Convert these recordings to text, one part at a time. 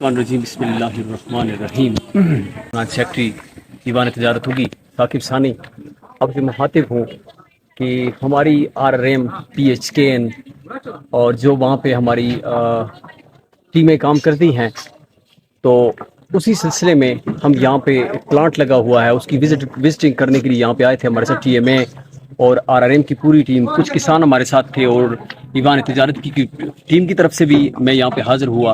बिस्मिल्लाहिर्रहमानिर्रहीम। सेक्रेटरी दीवान तजारत होगी साकिब सानी। अब जो मुखातिब हूँ कि हमारी RRM PHKN और जो वहाँ पे हमारी टीमें काम करती हैं, तो उसी सिलसिले में हम यहाँ पे प्लांट लगा हुआ है उसकी विजिटिंग करने के लिए यहाँ पे आए थे। हमारे साथ TMA और RRM की पूरी टीम, कुछ किसान हमारे साथ थे और दीवान तजारत की टीम की तरफ से भी मैं यहाँ पे हाज़िर हुआ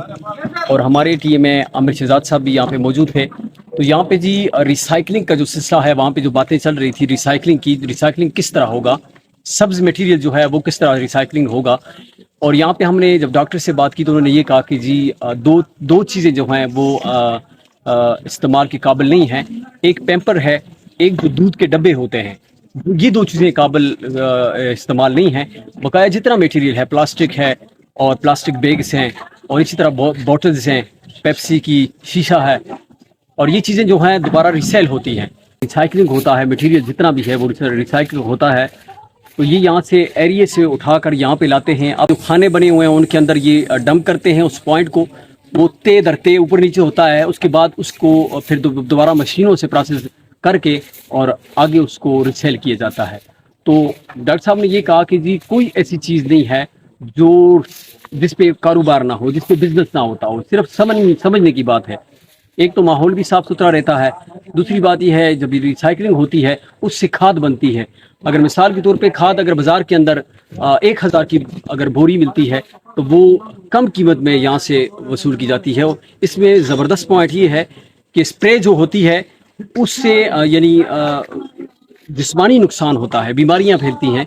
और हमारे TMA आमिर शहजाद साहब भी यहाँ पे मौजूद थे। तो यहाँ पे जी रिसाइकलिंग का जो सिलसिला है, वहाँ पे जो बातें चल रही थी रिसाइकलिंग किस तरह होगा, सब्ज़ मटेरियल जो है वो किस तरह रिसाइकलिंग होगा। और यहाँ पे हमने जब डॉक्टर से बात की तो उन्होंने ये कहा कि जी दो चीज़ें जो हैं वो इस्तेमाल के काबिल नहीं हैं। एक पैम्पर है, एक जो दूध के डब्बे होते हैं, ये दो चीज़ें काबिल इस्तेमाल नहीं हैं। बकाया जितना मटेरियल है, प्लास्टिक है और प्लास्टिक बैग्स हैं और इसी तरह बॉटल्स हैं, पेप्सी की शीशा है, और ये चीज़ें जो हैं दोबारा रिसेल होती हैं। रिसाइकलिंग होता है, मटेरियल जितना भी है वो रिसाइकलिंग होता है। तो ये यहाँ से एरिया से उठाकर यहाँ पे लाते हैं। अब जो खाने बने हुए हैं उनके अंदर ये डंप करते हैं। उस पॉइंट को वो ते दरते ऊपर नीचे होता है, उसके बाद उसको फिर दोबारा मशीनों से प्रोसेस करके और आगे उसको रिसेल किया जाता है। तो डॉक्टर साहब ने ये कहा कि जी कोई ऐसी चीज़ नहीं है जो जिस पे कारोबार ना हो, जिस पे बिजनेस ना होता हो, सिर्फ समझने की बात है। एक तो माहौल भी साफ़ सुथरा रहता है, दूसरी बात यह है जब रिसाइकलिंग होती है उससे खाद बनती है। अगर मिसाल के तौर पे खाद अगर बाज़ार के अंदर 1000 की अगर बोरी मिलती है तो वो कम कीमत में यहाँ से वसूल की जाती है। और इसमें ज़बरदस्त पॉइंट ये है कि स्प्रे जो होती है उससे यानी जिस्मानी नुकसान होता है, बीमारियाँ फैलती हैं,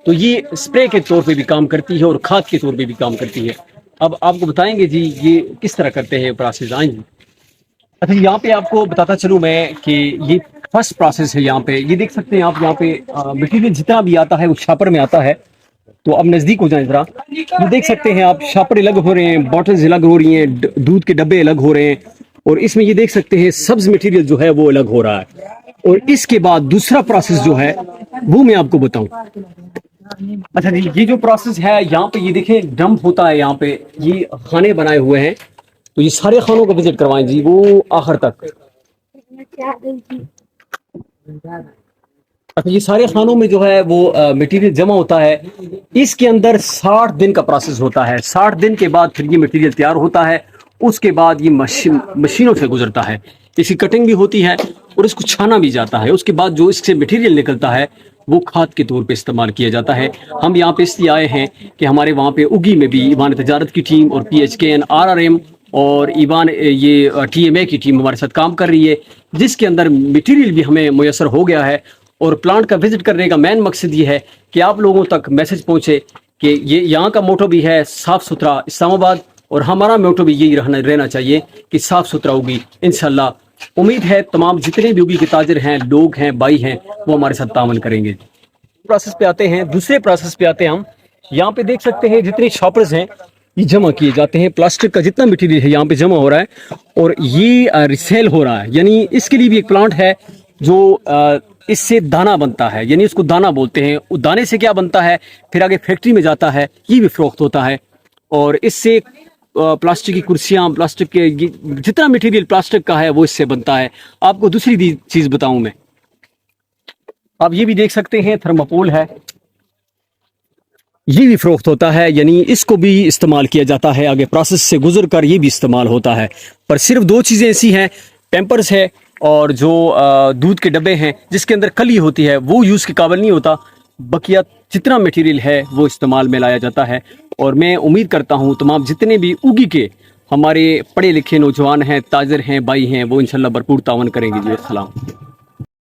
तो ये स्प्रे के तौर पे भी काम करती है और खाद के तौर पे भी काम करती है। अब आपको बताएंगे जी ये किस तरह करते हैं प्रोसेस। आएंगे अच्छा, यहाँ पे आपको बताता चलूँ मैं कि ये फर्स्ट प्रोसेस है। यहाँ पे ये देख सकते हैं आप, यहाँ पे मटीरियल जितना भी आता है वो शापर में आता है। तो अब नज़दीक हो जाए ज़रा, ये देख सकते हैं आप, शापर अलग हो रहे हैं, बॉटल्स अलग हो रही हैं, दूध के डब्बे अलग हो रहे हैं, और इसमें ये देख सकते हैं सब्ज मटेरियल जो है वो अलग हो रहा है। और इसके बाद दूसरा प्रोसेस जो है वो मैं आपको बताऊं। अच्छा जी, ये जो प्रोसेस है यहाँ पे ये देखें डंप होता है। यहाँ पे ये खाने बनाए हुए हैं, तो ये सारे खानों का विजिट करवाएं जी वो आखिर तक। अच्छा, ये सारे खानों में जो है वो मटेरियल जमा होता है। इसके अंदर 60 दिन का प्रोसेस होता है। 60 दिन के बाद फिर ये मटेरियल तैयार होता है। उसके बाद ये मशीनों से गुजरता है, इसकी कटिंग भी होती है और इसको छाना भी जाता है। उसके बाद जो इससे मटेरियल निकलता है वो खाद के तौर पे इस्तेमाल किया जाता है। हम यहाँ पे इसलिए आए हैं कि हमारे वहाँ पे उगी में भी ईवान तजारत की टीम और PHKN RRM और ईवान ये TMA की टीम हमारे साथ काम कर रही है, जिसके अंदर मटेरियल भी हमें मुयसर हो गया है। और प्लांट का विजिट करने का मेन मकसद ये है कि आप लोगों तक मैसेज पहुँचे कि ये यहाँ का मोटो भी है साफ़ सुथरा इस्लामाबाद, और हमारा मोटो भी यही रहना चाहिए कि साफ़ सुथरा होगी। इंशाल्लाह उम्मीद है तमाम जितने भी उगी के ताजिर हैं, लोग हैं, भाई हैं, वो हमारे साथ तावन करेंगे। प्रोसेस पे आते हैं, दूसरे प्रोसेस पे आते हैं हम। यहाँ पे देख सकते हैं जितने शॉपर्स हैं ये जमा किए जाते हैं। प्लास्टिक का जितना मटेरियल है यहाँ पे जमा हो रहा है और ये रिसेल हो रहा है। यानी इसके लिए भी एक प्लांट है जो इससे दाना बनता है, यानी इसको दाना बोलते हैं। उस दाने से क्या बनता है, फिर आगे फैक्ट्री में जाता है, ये भी फरोख्त होता है। और इससे प्लास्टिक की कुर्सियाँ, प्लास्टिक के जितना मटेरियल प्लास्टिक का है वो इससे बनता है। आपको दूसरी चीज़ बताऊं मैं, आप ये भी देख सकते हैं थर्माकोल है, ये भी फरोख्त होता है, यानी इसको भी इस्तेमाल किया जाता है। आगे प्रोसेस से गुजर कर ये भी इस्तेमाल होता है। पर सिर्फ दो चीज़ें ऐसी हैं, पैम्पर्स है और जो दूध के डब्बे हैं जिसके अंदर कली होती है वो यूज़ के काबिल नहीं होता। बकिया जितना मटेरियल है वो इस्तेमाल में लाया जाता है। और मैं उम्मीद करता हूँ तमाम जितने भी उगी के हमारे पढ़े लिखे नौजवान हैं, ताजिर हैं, भाई हैं, वो इंशाल्लाह भरपूर तावन करेंगे जी। अस्सलाम।